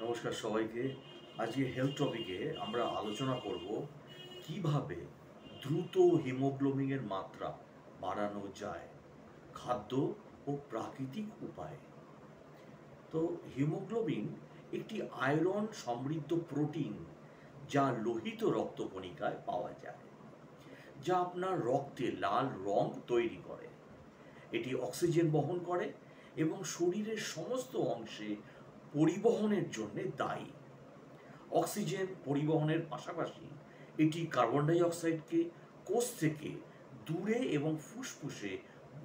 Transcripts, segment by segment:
নমস্কার সবাইকে। আজকে হেলথ টপিকে আমরা আলোচনা করব কিভাবে দ্রুত হিমোগ্লোবিনের মাত্রা বাড়ানো যায়, খাদ্য ও প্রাকৃতিক উপায়ে। তো হিমোগ্লোবিন একটি আয়রন সমৃদ্ধ প্রোটিন যা লোহিত রক্তকণিকায় পাওয়া যায়, যা আপনার রক্তে লাল রং তৈরি করে। এটি অক্সিজেন বহন করে এবং শরীরের সমস্ত অংশে পরিবহনের জন্য দায়ী। অক্সিজেন পরিবহনের পাশাপাশি এটি কার্বন ডাই অক্সাইডকে কোষ থেকে দূরে এবং ফুসফুসে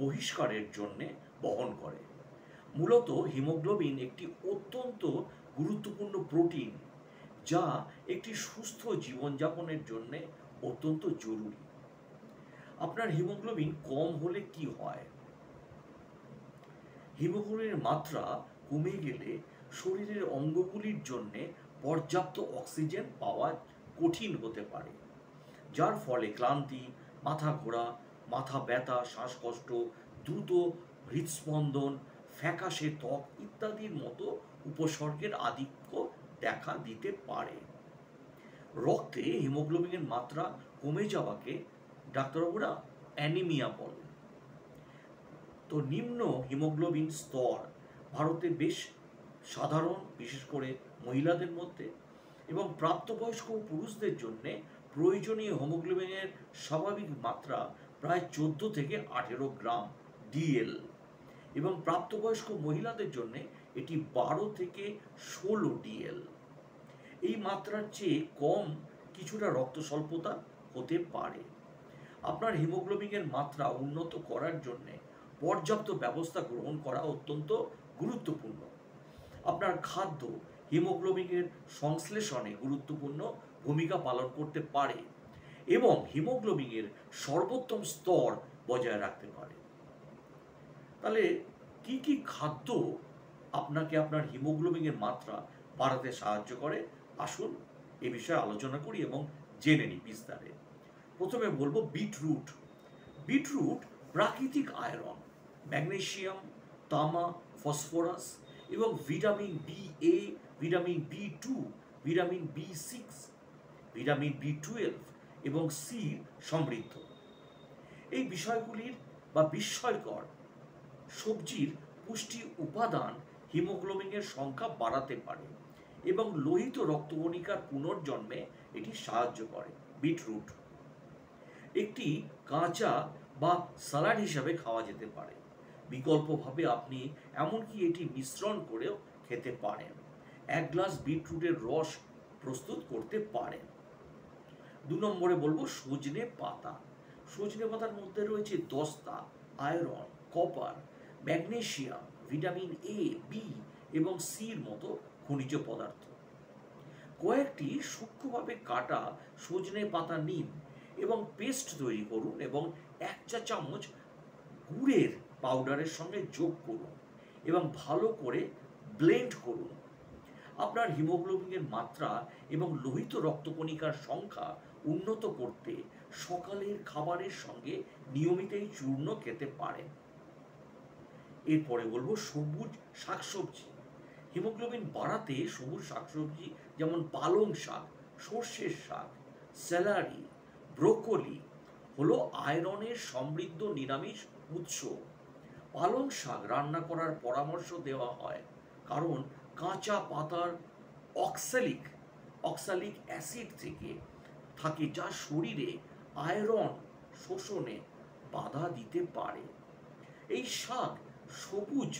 বহিষ্কারের জন্য বহন করে। মূলত হিমোগ্লোবিন একটি অত্যন্ত গুরুত্বপূর্ণ প্রোটিন যা একটি সুস্থ জীবনযাপনের জন্য অত্যন্ত জরুরি। আপনার হিমোগ্লোবিন কম হলে কি হয়? হিমোগ্লোবিনের মাত্রা কমে গেলে শরীরের অঙ্গগুলির জন্য পর্যাপ্ত অক্সিজেন পাওয়া কঠিন হতে পারে, যার ফলে ক্লান্তি, মাথা ঘোরা, মাথা ব্যথা, শ্বাসকষ্ট, দ্রুত হৃদস্পন্দন, ফ্যাকাশে ত্বক ইত্যাদির মতো উপসর্গের আধিক্য দেখা দিতে পারে। রক্তে হিমোগ্লোবিনের মাত্রা কমে যাওয়াকে ডাক্তারবাবুরা অ্যানিমিয়া বলে। তো নিম্ন হিমোগ্লোবিন স্তর ভারতে বেশ সাধারণ, বিশেষ করে মহিলাদের মধ্যে, এবং প্রাপ্তবয়স্ক পুরুষদের জন্য প্রয়োজনীয় হিমোগ্লোবিনের স্বাভাবিক মাত্রা প্রায় 14 থেকে 18 গ্রাম ডিএল, এবং প্রাপ্তবয়স্ক মহিলাদের জন্য এটি 12 থেকে 16 ডিএল। এই মাত্রার চেয়ে কম কিছুটা রক্ত স্বল্পতা হতে পারে। আপনার হিমোগ্লোবিনের মাত্রা উন্নত করার জন্য পর্যাপ্ত ব্যবস্থা গ্রহণ করা অত্যন্ত গুরুত্বপূর্ণ। আপনার খাদ্য হিমোগ্লোবিনের সংশ্লেষণে গুরুত্বপূর্ণ ভূমিকা পালন করতে পারে এবং হিমোগ্লোবিনের সর্বোত্তম স্তর বজায় রাখতে পারে। তাহলে কি কি খাদ্য আপনাকে আপনার হিমোগ্লোবিনের মাত্রা বাড়াতে সাহায্য করে? আসুন এ বিষয়ে আলোচনা করি এবং জেনে নিই বিস্তারে। প্রথমে বলবো বিটরুট। বিটরুট প্রাকৃতিক আয়রন, ম্যাগনেসিয়াম, তামা, ফসফরাস এবং vitamin B A, vitamin B2, vitamin বি6, vitamin বি12 এবং সি সমৃদ্ধ। এই বিষয়গুলির বা বিস্ময়কর সবজির পুষ্টি উপাদান হিমোগ্লোবিনের সংখ্যা বাড়াতে পারে এবং লোহিত রক্তকণিকার পুনর্জন্মে এটি সাহায্য করে। বিটরুট একটি কাঁচা বা স্যালাড হিসাবে খাওয়া যেতে পারে। বিকল্পভাবে আপনি এমনকি এটি মিশ্রণ করেও খেতে পারেন। 1 গ্লাস বিটরুটের রস প্রস্তুত করতে পারেন। 2 নম্বরে বলবো সজনে পাতা। সজনে পাতার মধ্যে রয়েছে দস্তা, iron, copper, magnesium, vitamin A, B এবং সির মতো খনিজ পদার্থ। কয়েকটি সূক্ষ্মভাবে কাটা সজনে পাতা নিন এবং পেস্ট তৈরি করুন এবং 1 চা চামচ গুড়ের পাউডারের সঙ্গে যোগ করুন এবং ভালো করে ব্লেন্ড করুন। আপনার হিমোগ্লোবিনের মাত্রা এবং লোহিত রক্তকণিকার সংখ্যা উন্নত করতে সকালের খাবারের সঙ্গে নিয়মিত এই চূর্ণ খেতে পারেন। এরপরে বলবো সবুজ শাকসবজি। হিমোগ্লোবিন বাড়াতে সবুজ শাকসবজি যেমন পালং শাক, সর্ষের শাক, স্যালারি, ব্রোকলি হলো আয়রনের সমৃদ্ধ নিরামিষ উৎস। পালং শাক রান্না করার পরামর্শ দেওয়া হয় কারণ কাঁচা পাতার অক্সালিক অ্যাসিড থেকে থাকে, যা শরীরে আয়রন শোষণে বাধা দিতে পারে। এই শাক সবুজ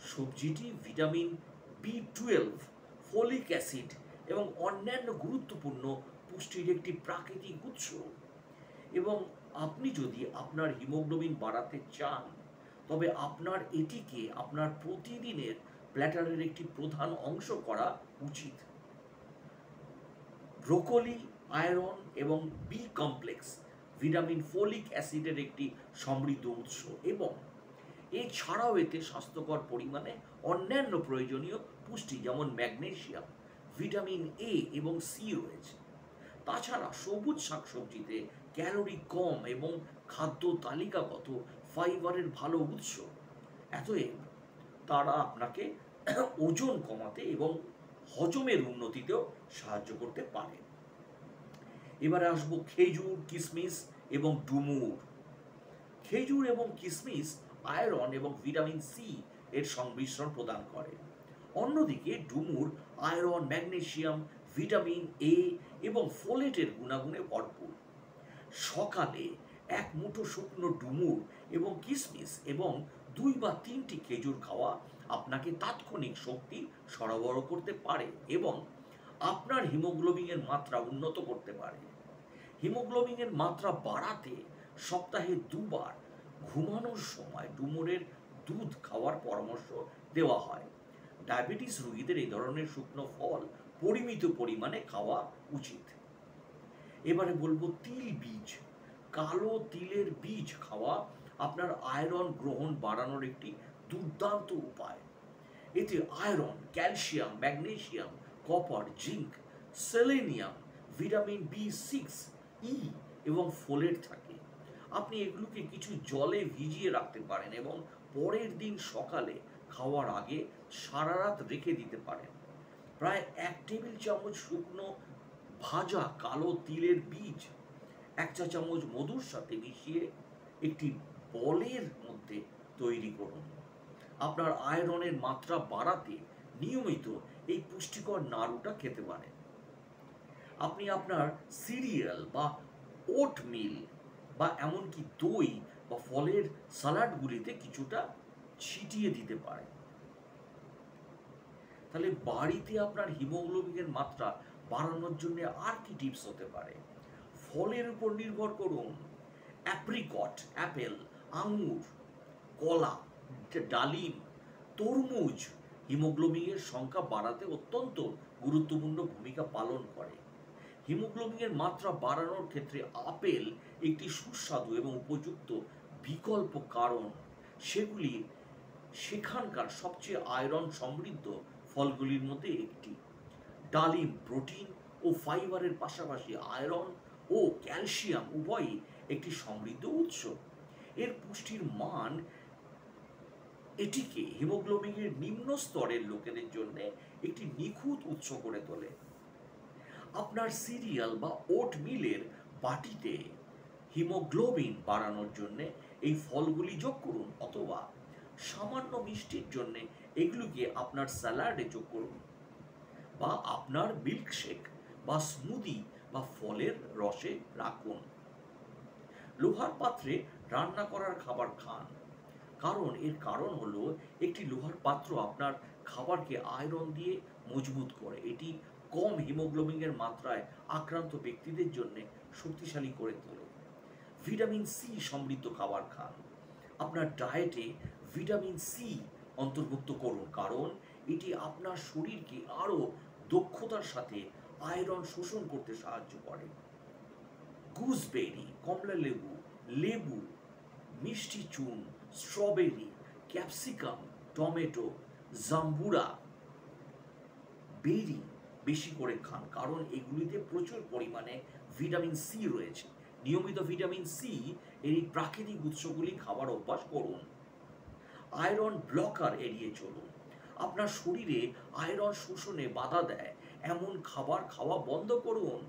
সবজিটি ভিটামিন বি12, ফলিক অ্যাসিড এবং অন্যান্য গুরুত্বপূর্ণ পুষ্টির একটি প্রাকৃতিক উৎস। এবং আপনি যদি আপনার হিমোগ্লোবিন বাড়াতে চান তবে আপনার এটিকে আপনার প্রতিদিনের প্ল্যাটারের একটি প্রধান অংশ করা উচিত। ব্রোকলি আয়রন এবং বি কমপ্লেক্স, ভিটামিন ফলিক অ্যাসিডের একটি সমৃদ্ধ উৎস এবং এছাড়াও এতে স্বাস্থ্যকর পরিমাণে অন্যান্য প্রয়োজনীয় পুষ্টি যেমন ম্যাগনেসিয়াম, ভিটামিন এ এবং সি রয়েছে। তাছাড়া সবুজ শাকসবজিতে ক্যালোরি কম এবং খাদ্য তালিকাগত ফাইবারের ভালো উৎস। অতএব তারা আপনাকে ওজন কমাতে এবং হজমের উন্নতিতেও সাহায্য করতে পারে। এবারে আসবো খেজুর, কিশমিশ এবং ডুমুর। খেজুর এবং কিশমিশ আয়রন এবং ভিটামিন সি এর সংমিশ্রণ প্রদান করে। অন্যদিকে ডুমুর আয়রন, ম্যাগনেসিয়াম, ভিটামিন এ এবং ফোলেটের গুণাগুণে ভরপুর। সকালে এক মুঠো শুকনো ডুমুর এবং কিশমিশ এবং 2 বা 3টি খেজুর খাওয়া আপনাকে তাৎক্ষণিক শক্তি সরবরাহ করতে পারে এবং আপনার হিমোগ্লোবিনের মাত্রা উন্নত করতে পারে। হিমোগ্লোবিনের মাত্রা বাড়াতে সপ্তাহে 2 বার ঘুমানোর সময় ডুমুরের দুধ খাওয়ার পরামর্শ দেওয়া হয়। ডায়াবেটিস রোগীদের এই ধরনের শুকনো ফল পরিমিত পরিমাণে খাওয়া উচিত। এবারে বলবো তিল বীজ। কালো তিলের বীজ খাওয়া আপনার আয়রন গ্রহণ বাড়ানোর একটি দুর্দান্ত উপায়। এতে iron, calcium, magnesium, copper, zinc, selenium, vitamin বি6, ই এবং ফোলেট থাকে। আপনি এগুলোকে কিছু জলে ভিজিয়ে রাখতে পারেন এবং পরের দিন সকালে খাওয়ার আগে সারা রাত রেখে দিতে পারেন। প্রায় 1 টেবিল চামচ শুকনো ভাজা কালো তিলের বীজ 1 চা চামচ মধুর সাথে মিশিয়ে একটি বলের মধ্যে তৈরি করুন। আপনার আয়রনের মাত্রা বাড়াতে নিয়মিত এই পুষ্টিকর নাড়ুটা খেতে পারেন। আপনি আপনার সিরিয়াল বা ওটমিল বা এমনকি দই বা ফলের সালাডগুলিতে কিছুটা ছিটিয়ে দিতে পারেন। তাহলে বাড়িতে আপনার হিমোগ্লোবিনের মাত্রা বাড়ানোর জন্য আর কি টিপস হতে পারে? ফলের উপর নির্ভর করুন। অ্যাপ্রিকট, অ্যাপেল, আঙুর, কলা, ডালিম, তরমুজ হিমোগ্লোবিনের সংখ্যা বাড়াতে অত্যন্ত গুরুত্বপূর্ণ ভূমিকা পালন করে। হিমোগ্লোবিনের মাত্রা বাড়ানোর ক্ষেত্রে আপেল একটি সুস্বাদু এবং উপযুক্ত বিকল্প, কারণ সেগুলি সেখানকার সবচেয়ে আয়রন সমৃদ্ধ ফলগুলির মধ্যে একটি। ডালিম প্রোটিন ও ফাইবারের পাশাপাশি আয়রন ও ক্যালসিয়াম উভয়ই একটি সমৃদ্ধ উৎস। এর পুষ্টির মান এটিকে হিমোগ্লোবিনের নিম্ন স্তরের লোকেদের জন্য একটি নিখুঁত উৎস করে তোলে। আপনার সিরিয়াল বা ওট মিলের বাটিতে হিমোগ্লোবিন বাড়ানোর জন্য এই ফলগুলি যোগ করুন, অথবা সামান্য মিষ্টির জন্য এগুলিকে আপনার স্যালাডে যোগ করুন, বা আপনার মিল্কশেক বা স্মুদি বা ফলের রসে রাখুন। লোহার পাত্রে রান্না করার খাবার খান, কারণ এর কারণ হলো একটি লোহার পাত্র আপনার খাবারকে আয়রন দিয়ে মজবুত করে। এটি কম হিমোগ্লোবিনের মাত্রায় আক্রান্ত ব্যক্তিদের জন্য শক্তিশালী করে তোলে। ভিটামিন সি সমৃদ্ধ খাবার খান। আপনার ডায়েটে ভিটামিন সি অন্তর্ভুক্ত করুন, কারণ এটি আপনার শরীরকে আরও দক্ষতার সাথে আয়রন শোষণ করতে সাহায্য করে। গুজবেরি, কমলা লেবু, লেবু, মিষ্টি চুন, স্ট্রবেরি, ক্যাপসিকাম, টমেটো, জাম্বুরা বেরি বেশি করে খান, কারণ এগুলিতে প্রচুর পরিমাণে ভিটামিন সি রয়েছে। নিয়মিত ভিটামিন সি এই প্রাকৃতিক উৎসগুলি খাবার অভ্যাস করুন। আয়রন ব্লকার এড়িয়ে চলুন। আপনার শরীরে আয়রন শোষণে বাধা দেয় এমন খাবার খাওয়া বন্ধ করুন,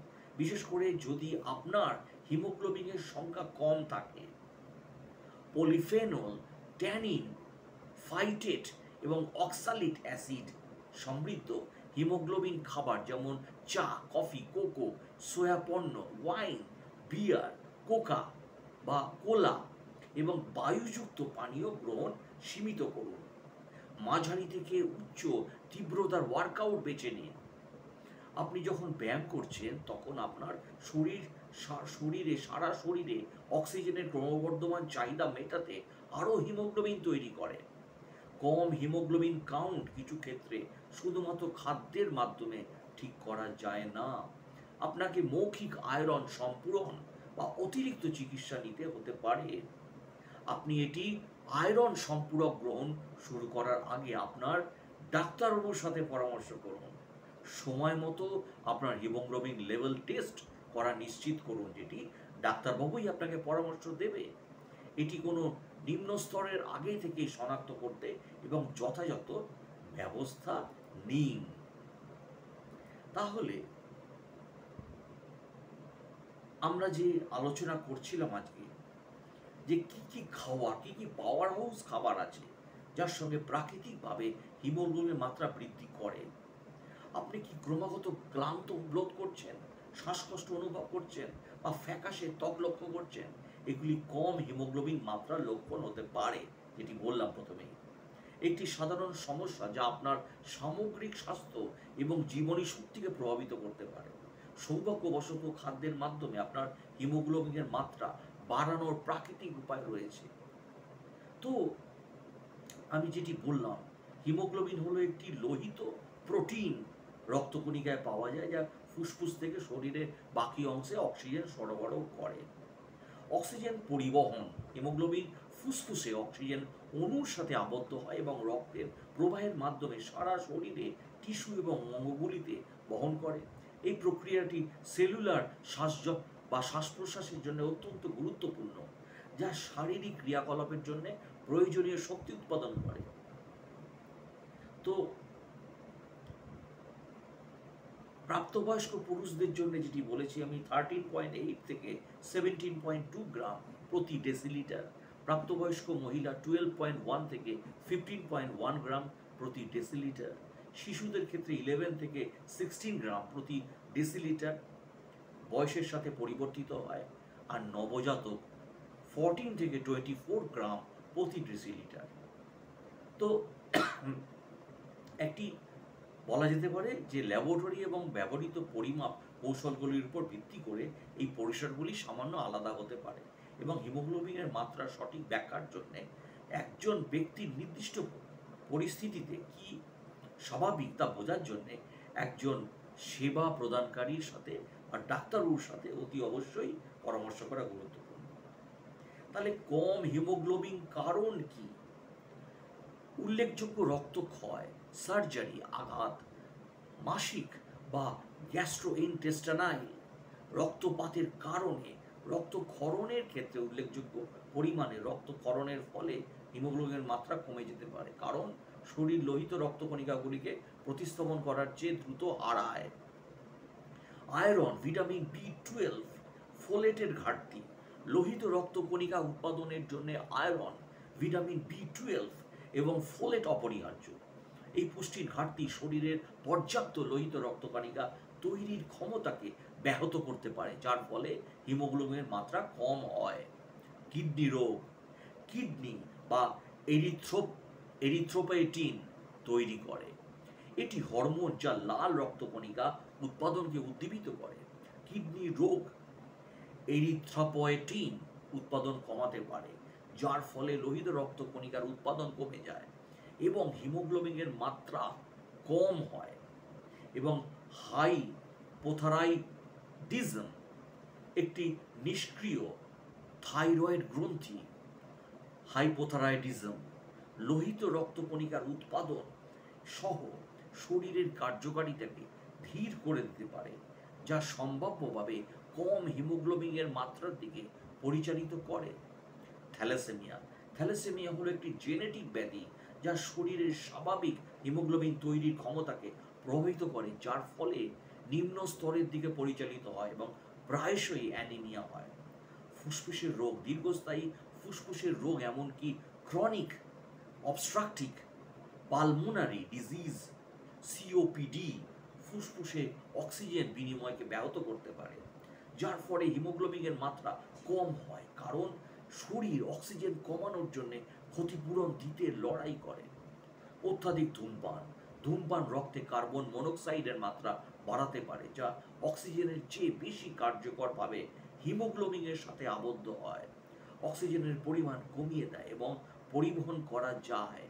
বিশেষ করে যদি আপনার হিমোগ্লোবিনের সংখ্যা কম থাকে। পলিফেনল, ট্যানিন, ফাইটেট এবং অক্সালিক অ্যাসিড সমৃদ্ধ হিমোগ্লোবিন খাবার যেমন চা, কফি, কোকো, সোয়া পণ্য, ওয়াইন, বিয়ার, কোকা বা কোলা এবং বায়ুযুক্ত পানীয় গ্রহণ সীমিত করুন। মাঝারি থেকে উচ্চ তীব্রতার ওয়ার্কআউট বেছে নিন। আপনি যখন ব্যায়াম করছেন তখন আপনার সারা শরীরে অক্সিজেনের ক্রমবর্ধমান চাহিদা মেটাতে আরও হিমোগ্লোবিন তৈরি করে। কম হিমোগ্লোবিন কাউন্ট কিছু ক্ষেত্রে শুধুমাত্র খাদ্যের মাধ্যমে ঠিক করা যায় না। আপনাকে মৌখিক আয়রন সম্পূরণ বা অতিরিক্ত চিকিৎসা নিতে হতে পারে। আপনি এটি আয়রন সম্পূরক গ্রহণ শুরু করার আগে আপনার ডাক্তারবাবুর সাথে পরামর্শ করুন। সময় মতো আপনার হিমোগ্লোবিন লেভেল টেস্ট করা নিশ্চিত করুন, যেটি ডাক্তারবাবুই আপনাকে পরামর্শ দেবে। এটি কোনো নিম্ন স্তরের আগে থেকেই শনাক্ত করতে এবং যথাযথ ব্যবস্থা নিন। তাহলে আমরা যে আলোচনা করছিলাম আজকে, যে কি কি খাবার, কি কি পাওয়ার হাউস খাবার আছে যার সঙ্গে প্রাকৃতিকভাবে হিমোগ্লোবিনের মাত্রা বৃদ্ধি করে। আপনি কি ক্রমাগত ক্লান্ত বোধ করছেন, শ্বাসকষ্ট অনুভব করছেন, বা ফ্যাকাশে ত্বক লক্ষ্য করছেন? এগুলি কম হিমোগ্লোবিন মাত্রার লক্ষণ হতে পারে, যেটি বললাম প্রথমেই। একটি সাধারণ সমস্যা যা আপনার সামগ্রিক স্বাস্থ্য এবং জীবনী শক্তিকে প্রভাবিত করতে পারে। সৌভাগ্যবশত খাদ্যের মাধ্যমে আপনার হিমোগ্লোবিনের মাত্রা বাড়ানোর প্রাকৃতিক উপায় রয়েছে। তো আমি যেটি বললাম, হিমোগ্লোবিন হলো একটি লোহিত প্রোটিন, রক্তকণিকায় পাওয়া যায়, যা ফুসফুস থেকে শরীরের বাকি অংশে অক্সিজেন সরবরাহ করে। অক্সিজেন পরিবহন, হিমোগ্লোবিন ফুসফুসে অক্সিজেন অণুর সাথে আবদ্ধ হয় এবং রক্তের প্রবাহের মাধ্যমে সারা শরীরে টিস্যু এবং অঙ্গগুলিতে বহন করে। এই প্রক্রিয়াটি সেলুলার শ্বাস প্রশ্বাসের জন্য অত্যন্ত গুরুত্বপূর্ণ, যা শারীরিক ক্রিয়াকলাপের জন্য প্রয়োজনীয় শক্তি উৎপাদন করে। তো প্রাপ্তবয়স্ক পুরুষদের জন্য যেটি বলেছি আমি, 13.8 থেকে 17.2 গ্রাম প্রতি ডেসিলিটার। প্রাপ্তবয়স্ক মহিলা 12.1 থেকে 15.1 গ্রাম প্রতি ডেসিলিটার। শিশুদের ক্ষেত্রে 11 থেকে 16 গ্রাম প্রতি ডেসিলিটার বয়সের সাথে পরিবর্তিত হয়। আর নবজাতক 14 থেকে 24 গ্রাম প্রতি ডেসিলিটার। তো একটি বলা যেতে পারে যে ল্যাবরেটরি এবং ব্যবহৃত পরিমাপ কৌশলগুলির উপর ভিত্তি করে এই পরিসরগুলি সামান্য আলাদা হতে পারে, এবং হিমোগ্লোবিনের মাত্রা সঠিক ব্যাখ্যার জন্য একজন ব্যক্তির নির্দিষ্ট পরিস্থিতিতে কি স্বাভাবিক তা বোঝার জন্য একজন সেবা প্রদানকারীর সাথে বা ডাক্তারবাবুর সাথে অতি অবশ্যই পরামর্শ করা গুরুত্বপূর্ণ। তাহলে কম হিমোগ্লোবিন কারণ কি? উল্লেখযোগ্য রক্তক্ষয়, সার্জারি, আঘাত, মাসিক বা গ্যাস্ট্রোইন্টেস্টাইনাল রক্তপাতের কারণে রক্তক্ষরণের ক্ষেত্রে উল্লেখযোগ্য পরিমাণে রক্তক্ষরণের ফলে হিমোগ্লোবিনের মাত্রা কমে যেতে পারে, কারণ শরীর লোহিত রক্তকণিকাগুলিকে প্রতিস্থাপন করার চেয়ে দ্রুত হারায়। আয়রন, ভিটামিন B12, ফোলেটের ঘাটতি। লোহিত রক্তকণিকা উৎপাদনের জন্য আয়রন, ভিটামিন B12 এবং ফোলেট অপরিহার্য। এই পুষ্টির ঘাটতি শরীরের পর্যাপ্ত লোহিত রক্তকণিকা তৈরির ক্ষমতাকে ব্যাহত করতে পারে, যার ফলে হিমোগ্লোবিনের মাত্রা কম হয়। কিডনি রোগ, কিডনি বা এরিথ্রোপয়েটিন তৈরি করে। এটি হরমোন যা লাল রক্তকণিকা উৎপাদনকে উদ্দীপিত করে। কিডনি রোগ এরিথ্রোপয়েটিন উৎপাদন কমাতে পারে, যার ফলে লোহিত রক্তকণিকার উৎপাদন কমে যায় এবং হিমোগ্লোবিনের মাত্রা কম হয়। এবং হাইপোথাইরয়েডিজম, একটি নিষ্ক্রিয় থাইরয়েড গ্রন্থি, হাইপোথাইরয়েডিজম লোহিত রক্তকণিকার উৎপাদন সহ শরীরের কার্যকারিতাকে ধীর করে দিতে পারে, যা সম্ভাব্যভাবে কম হিমোগ্লোবিনের মাত্রার দিকে পরিচালিত করে। থ্যালাসেমিয়া, থ্যালাসেমিয়া হলো একটি জেনেটিক ব্যাধি যা শরীরের স্বাভাবিক হিমোগ্লোবিন তৈরির ক্ষমতাকে প্রভাবিত করে, যার ফলে নিম্ন স্তরের দিকে পরিচালিত হয় এবং প্রায়শই অ্যানিমিয়া হয়। ফুসফুসের রোগ, দীর্ঘস্থায়ী ফুসফুসের রোগ, এমনকি chronic obstructive pulmonary disease COPD ফুসফুসে অক্সিজেন বিনিময়কে ব্যাহত করতে পারে, যার ফলে হিমোগ্লোবিনের মাত্রা কম হয়, কারণ শরীর অক্সিজেন কমানোর জন্য ক্ষতিপূরণ দিতে লড়াই করে। অত্যাধিক ধূমপান, ধূমপান রক্তে কার্বন মনোক্সাইডের মাত্রা বাড়াতে পারে, যা অক্সিজেনের চেয়ে বেশি কার্যকরভাবে হিমোগ্লোবিনের সাথে আবদ্ধ হয়। অক্সিজেনের পরিমাণ কমিয়ে দেয় এবং পরিবহন করা যায়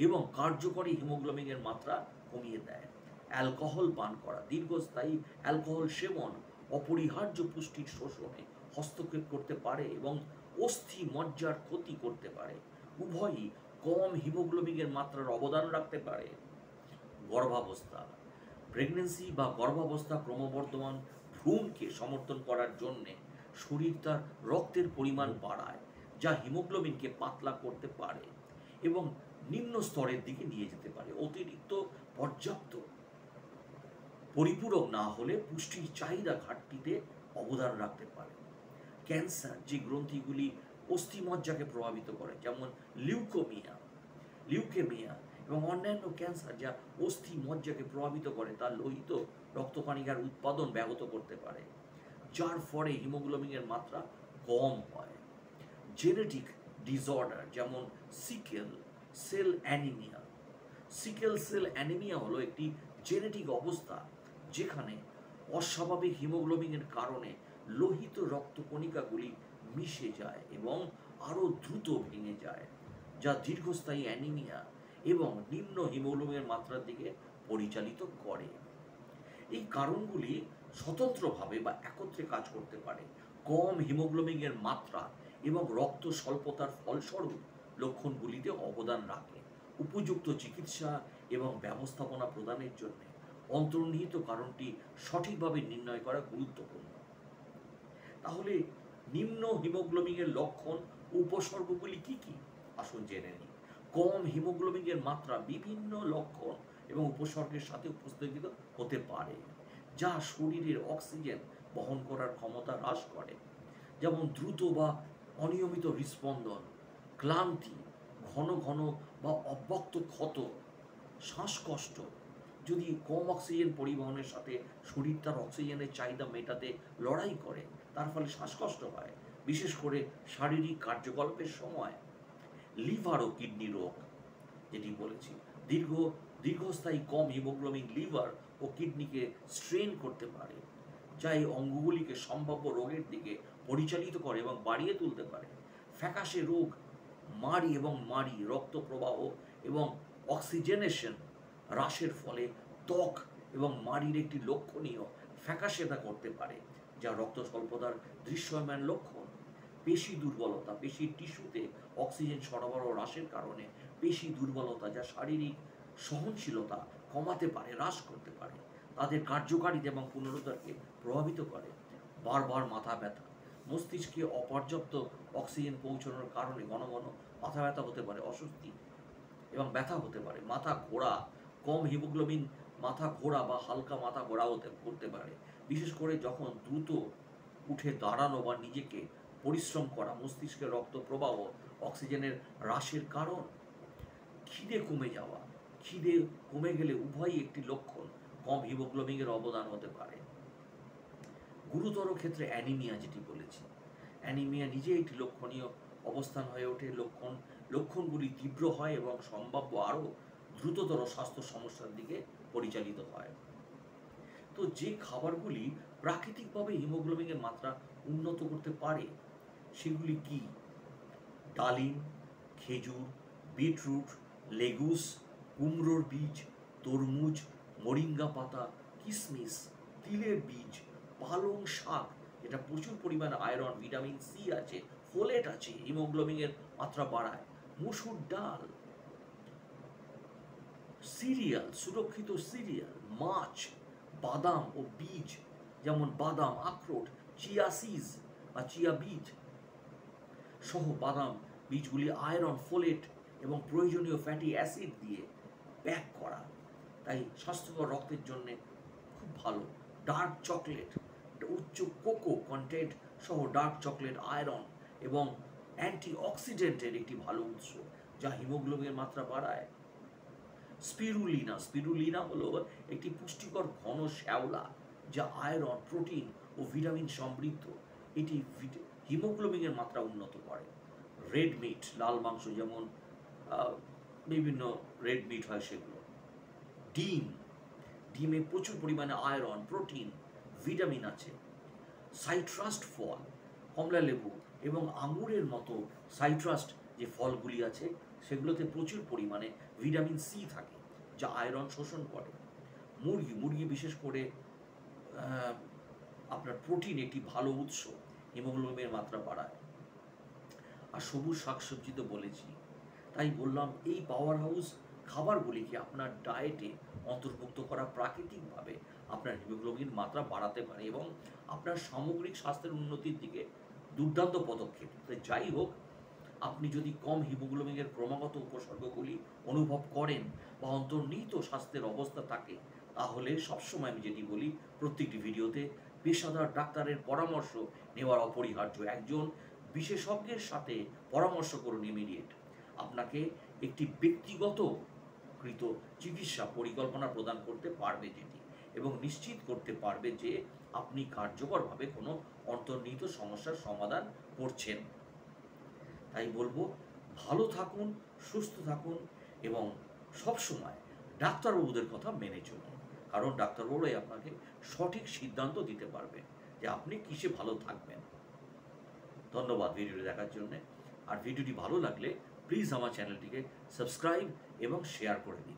এবং কার্যকরী হিমোগ্লোবিনের মাত্রা কমিয়ে দেয়। অ্যালকোহল পান করা, দীর্ঘস্থায়ী অ্যালকোহল সেবন অপরিহার্য পুষ্টির শোষণে হস্তক্ষেপ করতে পারে এবং অস্থি মজ্জার ক্ষতি করতে পারে। উভয়ই কম হিমোগ্লোবিনের মাত্রার অবদান রাখতে পারে। গর্ভাবস্থা, প্রেগন্যান্সি বা গর্ভাবস্থা ক্রমবর্ধমান ভ্রূণকে সমর্থন করার জন্য শরীর তার রক্তের পরিমাণ বাড়ায়, যা হিমোগ্লোবিনকে পাতলা করতে পারে এবং নিম্ন স্তরের দিকে নিয়ে যেতে পারে। অতিরিক্ত পর্যাপ্ত পরিপূরক না হলে পুষ্টির চাহিদা ঘাটতিতে অবদান রাখতে পারে। ক্যান্সার, যে গ্রন্থিগুলি অস্থিমজ্জাকে প্রভাবিত করে, যেমন লিউকেমিয়া এবং অন্যান্য ক্যান্সার যা অস্থি মজ্জাকে প্রভাবিত করে, তার লোহিত রক্তকণিকার উৎপাদন ব্যাহত করতে পারে, যার ফলে হিমোগ্লোবিনের মাত্রা কম হয়। জেনেটিক ডিসঅর্ডার যেমন sickle cell anaemia. Sickle cell anaemia হলো একটি জেনেটিক অবস্থা যেখানে অস্বাভাবিক হিমোগ্লোবিনের কারণে লোহিত রক্তকণিকাগুলি মিশে যায় এবং আরও দ্রুত ভেঙে যায়, যা দীর্ঘস্থায়ী অ্যানিমিয়া এবং নিম্ন হিমোগ্লোবিনের মাত্রার দিকে পরিচালিত করে। এই কারণগুলি স্বতন্ত্রভাবে বা একত্রে কাজ করতে পারে। কম হিমোগ্লোবিনের মাত্রা এবং রক্ত স্বল্পতার ফলস্বরূপ লক্ষণগুলিতে অবদান রাখে। উপযুক্ত চিকিৎসা এবং ব্যবস্থাপনা প্রদানের জন্য অন্তর্নিহিত কারণটি সঠিকভাবে নির্ণয় করা গুরুত্বপূর্ণ। তাহলে নিম্ন হিমোগ্লোবিনের লক্ষণ ও উপসর্গগুলি কি কি? আসুন জেনে নিই। কম হিমোগ্লোবিনের মাত্রা বিভিন্ন লক্ষণ এবং উপসর্গের সাথে উপস্থিত হতে পারে, যা শরীরের অক্সিজেন বহন করার ক্ষমতা হ্রাস করে, যেমন দ্রুত বা অনিয়মিত হৃদস্পন্দন, ক্লান্তি, ঘন ঘন বা অব্যক্ত ক্ষত, শ্বাসকষ্ট। যদি কম অক্সিজেন পরিবহনের সাথে শরীর তার অক্সিজেনের চাহিদা মেটাতে লড়াই করে, তার ফলে শ্বাসকষ্ট হয়, বিশেষ করে শারীরিক কার্যকলাপের সময়। লিভার ও কিডনি রোগ, যেটি বলেছি, দীর্ঘস্থায়ী কম হিমোগ্লোবিন লিভার ও কিডনিকে স্ট্রেন করতে পারে, যা এই অঙ্গগুলিকে সম্ভাব্য রোগের দিকে পরিচালিত করে এবং বাড়িয়ে তুলতে পারে। ফ্যাকাশে রোগ, মাড়ি রক্ত প্রবাহ এবং অক্সিজেনেশন হ্রাসের ফলে ত্বক এবং মাড়ির একটি লক্ষণীয় ফ্যাকাশেতা করতে পারে, যা রক্ত স্বল্পতার দৃশ্যমান লক্ষণ। পেশি দুর্বলতা, পেশির টিস্যুতে অক্সিজেন সরবরাহ হ্রাসের কারণে পেশি দুর্বলতা, যা শারীরিক সহনশীলতা কমাতে পারে, হ্রাস করতে পারে, তাদের কার্যকারিতা এবং পুনরুদ্ধারকে প্রভাবিত করে। বারবার মাথা ব্যথা, মস্তিষ্কে অপর্যাপ্ত অক্সিজেন পৌঁছানোর কারণে ঘন ঘন মাথা ব্যথা হতে পারে, অস্বস্তি এবং ব্যথা হতে পারে। মাথা ঘোরা, কম হিমোগ্লোবিন মাথা ঘোরা বা হালকা মাথা ঘোরা করতে পারে, বিশেষ করে যখন দ্রুত উঠে দাঁড়ানো বা নিজেকে পরিশ্রম করা। মস্তিষ্কের রক্ত প্রবাহ অক্সিজেনের হ্রাসের কারণ। খিদে কমে যাওয়া, খিদে কমে গেলে উভয়ই একটি লক্ষণ, কম হিমোগ্লোবিনের অবদান হতে পারে। গুরুতর ক্ষেত্রে অ্যানিমিয়া, যেটি বলেছি, অ্যানিমিয়া নিজে একটি লক্ষণীয় অবস্থান হয়ে ওঠে। লক্ষণগুলি তীব্র হয় এবং সম্ভাব্য আরও দ্রুততর স্বাস্থ্য সমস্যার দিকে পরিচালিত হয়। তো যে খাবারগুলি প্রাকৃতিকভাবে হিমোগ্লোবিনের মাত্রা উন্নত করতে পারে সেগুলি কি? ডালিম, খেজুর, বিটরুট, লেগুস, কুমড়োর বীজ, তরমুজ, মোরিঙ্গা পাতা, কিশমিশ, তিলের বীজ, পালং শাক, এটা প্রচুর পরিমাণে আয়রন, ভিটামিন সি আছে, ফোলেট আছে, হিমোগ্লোবিনের মাত্রা বাড়ায়। মসুর ডাল, সিরিয়াল, সুরক্ষিত সিরিয়াল, মাছ, বাদাম ও বীজ, যেমন বাদাম, আখরোট, চিয়া সিজ বা চিয়া বীজ সহ বাদাম বীজগুলি আয়রন, ফোলেট এবং প্রয়োজনীয় ফ্যাটি অ্যাসিড দিয়ে প্যাক করা, তাই স্বাস্থ্যকর রক্তের জন্য খুব ভালো। ডার্ক চকলেট, উচ্চ কোকো কন্টেন্ট সহ ডার্ক চকলেট আয়রন এবং অ্যান্টিঅক্সিডেন্টের একটি ভালো উৎস, যা হিমোগ্লোবিনের মাত্রা বাড়ায়। স্পিরুলিনা হলো একটি পুষ্টিকর ঘন শ্যাওলা, যা আয়রন, প্রোটিন ও ভিটামিন সমৃদ্ধ। এটি হিমোগ্লোবিনের মাত্রা উন্নত করে। রেড মিট, লাল মাংস, যেমন বিভিন্ন রেড মিট হয় সেগুলো। ডিমে প্রচুর পরিমাণে আয়রন, প্রোটিন, ভিটামিন আছে। সাইট্রাস্ট ফল, কমলা লেবু এবং আঙুরের মতো সাইট্রাস্ট যে ফলগুলি আছে সেগুলোতে প্রচুর পরিমাণে ভিটামিন সি থাকে, যা আয়রন শোষণ করে। মুরগি বিশেষ করে আপনার প্রোটিন একটি ভালো উৎস, হিমোগ্লোবিনের মাত্রা বাড়ায়। আর সবুজ শাকসবজি তো বলেছি, তাই বললাম এই পাওয়ার হাউস খাবারগুলিকে আপনার ডায়েটে অন্তর্ভুক্ত করা প্রাকৃতিকভাবে আপনার হিমোগ্লোবিন মাত্রা বাড়াতে পারে এবং আপনার সামগ্রিক স্বাস্থ্যের উন্নতির দিকে দুর্দান্ত পদক্ষেপ। যাই হোক, আপনি যদি কম হিমোগ্লোবিনের ক্রমাগত উপসর্গগুলি অনুভব করেন বা অন্তর্নিহিত স্বাস্থ্যের অবস্থা থাকে, তাহলে সবসময় আমি যেটি বলি প্রত্যেকটি ভিডিওতে, পেশাদার ডাক্তারের পরামর্শ নেওয়ার অপরিহার্য। একজন বিশেষজ্ঞের সাথে পরামর্শ করুন ইমিডিয়েট। আপনাকে একটি ব্যক্তিগতকৃত চিকিৎসা পরিকল্পনা প্রদান করতে পারবে যেটি, এবং নিশ্চিত করতে পারবে যে আপনি কার্যকরভাবে কোনো অন্তর্নিহিত সমস্যার সমাধান করছেন। তাই বলবো, ভালো থাকুন, সুস্থ থাকুন এবং সবসময় ডাক্তারবাবুদের কথা মেনে চলুন, কারণ ডাক্তারবাবুরাই আপনাকে সঠিক সিদ্ধান্ত দিতে পারবে যে আপনি কিসে ভালো থাকবেন। ধন্যবাদ ভিডিওটি দেখার জন্যে। আর ভিডিওটি ভালো লাগলে প্লিজ আমার চ্যানেলটিকে সাবস্ক্রাইব এবং শেয়ার করে দিন।